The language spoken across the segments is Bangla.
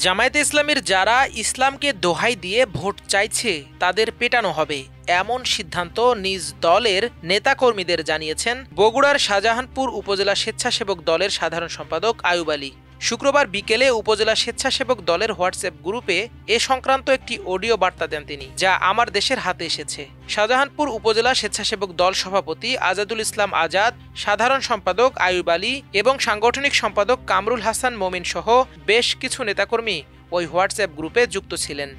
জামায়াতে ইসলামীর যারা ইসলামকে দোহাই দিয়ে ভোট চাইছে তাদের পেটানো হবে, এমন সিদ্ধান্ত নিজ দলের নেতাকর্মীদের জানিয়েছেন বগুড়ার শাহজাহানপুর উপজেলা স্বেচ্ছাসেবক দলের সাধারণ সম্পাদক আয়ুব আলী। শুক্রবার বিকেলে উপজেলা স্বেচ্ছাসেবক দলের হোয়াটসঅ্যাপ গ্রুপে এ সংক্রান্ত একটি অডিও বার্তা দেন তিনি, যা আমার দেশের হাতে এসেছে। শাহজাহানপুর উপজেলা স্বেচ্ছাসেবক দল সভাপতি আজাদুল ইসলাম আজাদ, সাধারণ সম্পাদক আয়ুব আলী এবং সাংগঠনিক সম্পাদক কামরুল হাসান মোমিন সহ বেশ কিছু নেতাকর্মী ওই হোয়াটসঅ্যাপ গ্রুপে যুক্ত ছিলেন।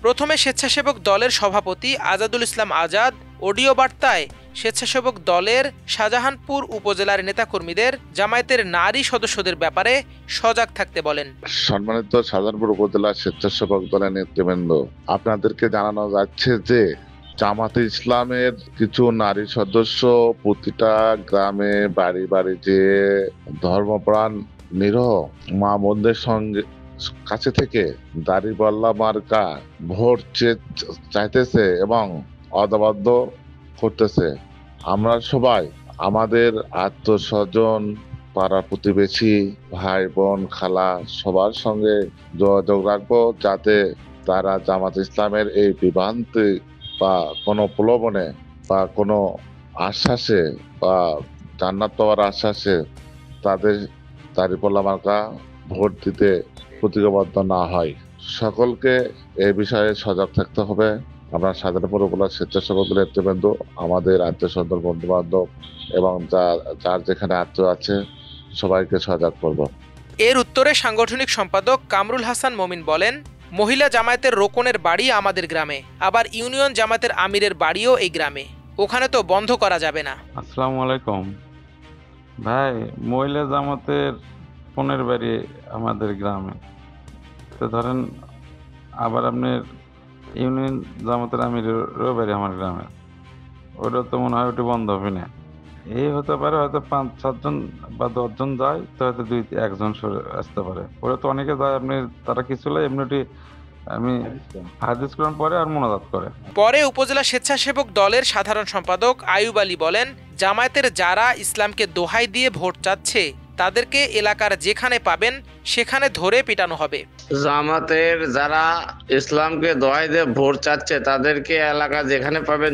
প্রথমে স্বেচ্ছাসেবক দলের সভাপতি আজাদুল ইসলাম আজাদ অডিও বার্তায় স্বেচ্ছাসেবক দলের শাহজাহানপুর উপজেলার নেতাকর্মীদের জামায়াতের নারী সদস্যদের ব্যাপারে সজাগ থাকতে বলেন। সম্মানিত শাহজাহানপুর উপজেলা স্বেচ্ছাসেবক দলের নেতৃবৃন্দ, আপনাদেরকে জানানো যাচ্ছে যে জামাতে ইসলামের কিছু নারী সদস্য প্রতিটা গ্রামে বাড়ি বাড়ি যে ধর্মপ্রাণ নিরহ মা বোনদের সঙ্গে কাছে থেকে দাড়িপাল্লা মার্কা ভোট চাইতেছে এবং অদাবদ্ধ করতেছে। আমরা সবাই আমাদের আত্মস্বজন, পাড়া প্রতিবেশী, ভাই বোন, খালা সবার সঙ্গে যোগাযোগ রাখবো, যাতে তারা জামাত ইসলামের এই বিভ্রান্তি বা কোনো প্রলোভনে বা কোনো আশ্বাসে বা জান্নাত পাওয়ার আশ্বাসে তাদের দাড়িপাল্লা মার্কা ভোট দিতে প্রতিজ্ঞাবদ্ধ না হয়। সকলকে এই বিষয়ে সজাগ থাকতে হবে। আমরা শাহজাহানপুর উপজেলা স্বেচ্ছাসেবক দলের নেতৃবৃন্দ, আমাদের আত্মীয়স্বজন, বন্ধু বান্ধব এবং যার যেখানে আত্মীয় আছে সবাইকে সজাগ করব। এর উত্তরে সাংগঠনিক সম্পাদক কামরুল হাসান মোমিন বলেন, মহিলা জামায়াতের রোকনের বাড়ি আমাদের গ্রামে, আবার ইউনিয়ন জামায়াতের আমিরের বাড়িও এই গ্রামে, ওখানে তো বন্ধ করা যাবে না। আসসালামু আলাইকুম ভাই, মহিলা জামাতের বোনের বাড়ি আমাদের গ্রামে, তো ধরেন আবার আপনার ইউনিয়ন জামাতের আমিরেরও বাড়ি আমার গ্রামে, ওটা তো মনে হয় ওটা বন্ধ হবে না। এই হতে পারে হয়তো 5-7 জন বা 10 জন যায়, তো হয়তো 2-1 জন সরে আসতে পারে। ওরা তো অনেকে যায়, আপনি তারা কিছু এমনিটি আমি হাদিস কোরআন পরে আর মোনাজাত করে। পরে উপজেলা স্বেচ্ছাসেবক দলের সাধারণ সম্পাদক আয়ুব আলী বলেন, জামায়াতের যারা ইসলামকে দোহাই দিয়ে ভোট চাচ্ছে তাদেরকে এলাকার যেখানে পাবেন সেখানে ধরে পিটানো হবে। জামাতের যারা ইসলামকে দোহাই দিয়ে ভোট চাচ্ছে তাদেরকে এলাকা যেখানে পাবেন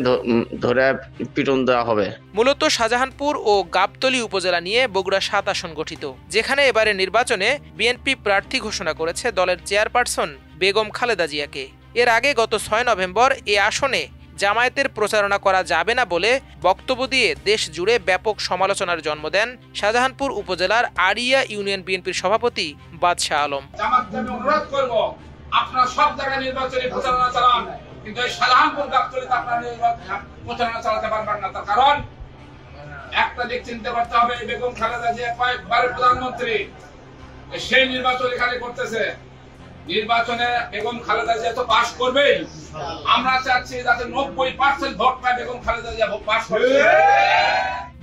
ধরে পিটন দেওয়া হবে। মূলত শাহজাহানপুর ও গাবতলী উপজেলা নিয়ে বগুড়া 7 আসন গঠিত, যেখানে এবারে নির্বাচনে বিএনপি প্রার্থী ঘোষণা করেছে দলের চেয়ারপারসন বেগম খালেদা জিয়াকে। এর আগে গত 6 নভেম্বর এ আসনে জামায়াতের প্রচারণা করা যাবে না বলে বক্তব্য দিয়ে দেশ জুড়ে ব্যাপক সমালোচনার জন্ম দেন শাহজাহানপুর উপজেলার আড়িয়া ইউনিয়ন বিএনপির সভাপতি বাদশাহ আলম। জামাতকে অনুরোধ করব, আপনারা সব জায়গায় নির্বাচনী প্রচারণা চালান, কিন্তু এই শাহজাহানপুর গাবতলীতে আপনারা প্রচারণা চালাতে পারবেন না। তার কারণ একটা দিক চিন্তা করতে হবে, বেগম খালেদা জিয়া কয়েকবারের প্রধানমন্ত্রী, সেই নির্বাচন এখানে করতেছে। নির্বাচনে বেগম খালেদা জিয়া তো পাস করবেই, আমরা চাচ্ছি যাতে 90% ভোট পায় বেগম খালেদা জিয়া পাস করবে।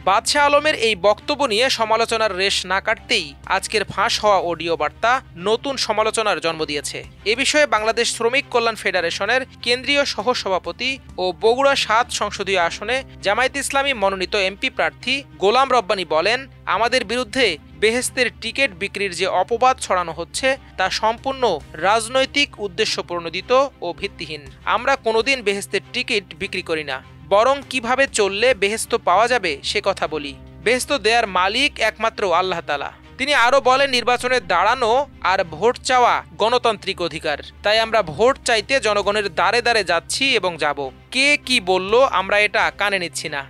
বাদশাহ আলমের এই বক্তব্য নিয়ে সমালোচনার রেশ না কাটতেই আজকের ফাঁস হওয়া অডিও বার্তা নতুন সমালোচনার জন্ম দিয়েছে। এ বিষয়ে বাংলাদেশ শ্রমিক কল্যাণ ফেডারেশনের কেন্দ্রীয় সহসভাপতি ও বগুড়া 7 সংসদীয় আসনে জামায়াতে ইসলামী মনোনীত এমপি প্রার্থী গোলাম রব্বানী বলেন, আমাদের বিরুদ্ধে বেহেশতের টিকিট বিক্রির যে অপবাদ ছড়ানো হচ্ছে তা সম্পূর্ণ রাজনৈতিক উদ্দেশ্য প্রণোদিত ও ভিত্তিহীন। আমরা কোনোদিন বেহেশতের টিকিট বিক্রি করি না, বরং কিভাবে চললে বেহেশত পাওয়া যাবে সে কথা বলি। বেহেশত দেয়ার মালিক একমাত্র আল্লাহ তাআলা। তিনি আরো বলেন, নির্বাচনে দাঁড়ানো আর ভোট চাওয়া গণতান্ত্রিক অধিকার, তাই আমরা ভোট চাইতে জনগণের দ্বারে দ্বারে যাচ্ছি এবং যাব। কে কি বলল আমরা এটা কানে নিচ্ছি না।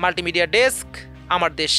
মাল্টিমিডিয়া ডেস্ক, আমার দেশ।